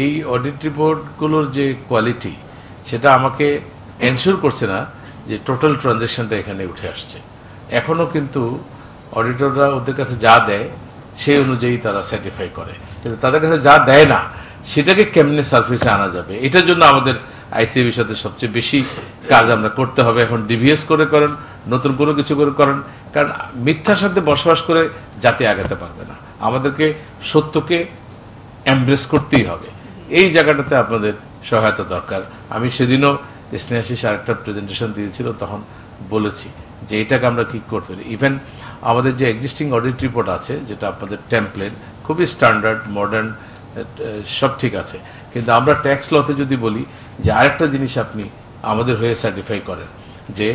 এই অডিট রিপোর্টগুলোর যে কোয়ালিটি সেটা আমাকে এনশিওর করছে না যে টোটাল ট্রানজ্যাকশনটা এখানে উঠে আসছে। এখনও কিন্তু অডিটররা ওদের কাছে যা দেয় সেই অনুযায়ী তারা সার্টিফাই করে, কিন্তু তাদের কাছে যা দেয় না সেটাকে কেমনে সার্ভিসে আনা যাবে, এটার জন্য আমাদের আইসিএবির সাথে সবচেয়ে বেশি কাজ আমরা করতে হবে। এখন ডিভিএস করে করেন, নতুন কোনো কিছু করে করেন, কারণ মিথ্যার সাথে বসবাস করে জাতি আগাতে পারবে না। আমাদেরকে সত্যকে এমব্রেস করতেই হবে। এই জায়গাটাতে আপনাদের সহায়তা দরকার। আমি সেদিনও স্নেহাশিস আরেকটা প্রেজেন্টেশন দিয়েছিল, তখন বলেছি যে এটাকে আমরা কী করতে পারি। ইভেন আমাদের যে এক্সিস্টিং অডিট রিপোর্ট আছে, যেটা আপনাদের টেমপ্লেট খুবই স্ট্যান্ডার্ড মডার্ন সব ঠিক আছে, কিন্তু আমরা ট্যাক্স লতে যদি বলি যে আরেকটা জিনিস আপনি আমাদের হয়ে সার্টিফাই করেন যে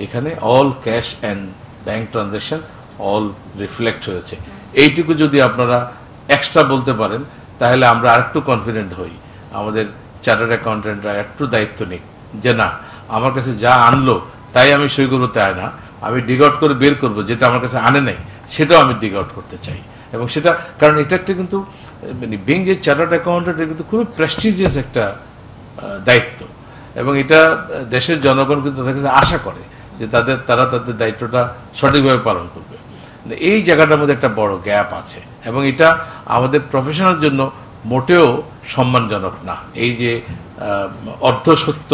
এখানে all cash and bank transaction all reflect হয়েছে, এইটুকু যদি আপনারা এক্সট্রা বলতে পারেন তাহলে আমরা আরেকটু কনফিডেন্ট হই। আমাদের চার্টার্ড অ্যাকাউন্টেন্টরা একটু দায়িত্ব নিক যে না, আমার কাছে যা আনলো তাই আমি সই করবো তাই না, আমি ডিগ আউট করে বের করবো, যেটা আমার কাছে আনে নাই সেটাও আমি ডিগ আউট করতে চাই। এবং সেটা কারণ এটা একটা কিন্তু মানে বিং এ চার্টার্ড অ্যাকাউন্টেন্ট কিন্তু খুবই প্রেস্টিজিয়াস একটা দায়িত্ব, এবং এটা দেশের জনগণ কিন্তু তাদের কাছে আশা করে যে তারা তাদের দায়িত্বটা সঠিকভাবে পালন করবে। এই জায়গাটার মধ্যে একটা বড় গ্যাপ আছে, এবং এটা আমাদের প্রফেশনাল জন্য মোটেও সম্মানজনক না। এই যে অর্ধসত্য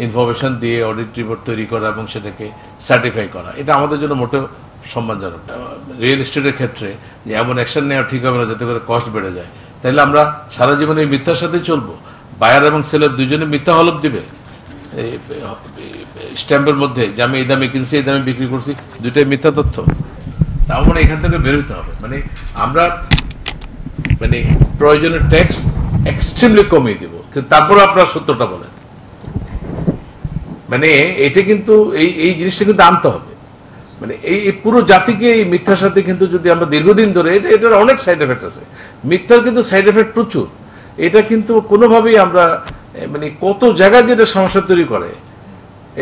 ইনফরমেশন দিয়ে অডিট রিপোর্ট তৈরি করা এবং সেটাকে সার্টিফাই করা, এটা আমাদের জন্য মোটেও সম্মানজনক। রিয়েল এস্টেটের ক্ষেত্রে যে এমন অ্যাকশন নেওয়া ঠিক হবে না যাতে করে কস্ট বেড়ে যায়, তাহলে আমরা সারা জীবন এই মিথ্যার সাথে চলবো। বায়ার এবং সেলার দুজনে মিথ্যা হলফ দিবে স্ট্যাম্পের মধ্যে যে আমি এই দামে কিনছি, এই দামে বিক্রি করছি, দুইটাই মিথ্যা তথ্য। তার মানে এখান থেকে বেরোতে হবে, মানে আমরা মানে প্রয়োজনের ট্যাক্স এক্সট্রিমলি কমিয়ে দেবো, কিন্তু তারপরে আপনারা সত্যটা বলেন। মানে এটা কিন্তু এই জিনিসটা কিন্তু আনতে হবে। মানে এই পুরো জাতিকে এই মিথ্যার সাথে কিন্তু যদি আমরা দীর্ঘদিন ধরে এটার অনেক সাইড এফেক্ট আছে, মিথ্যার কিন্তু সাইড এফেক্ট প্রচুর। এটা কিন্তু কোনোভাবেই আমরা মানে কত জায়গায় যেটা সমস্যা তৈরি করে,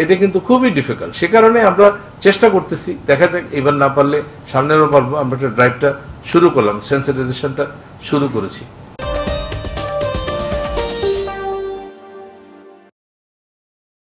এটা কিন্তু খুবই ডিফিকাল্ট। সে কারণে আমরা চেষ্টা করতেছি, দেখা যাক এবার না পারলে সামনেরও পারবো। আমরা একটা ড্রাইভটা শুরু করলাম, সেন্সিটাইজেশনটা শুরু করেছি।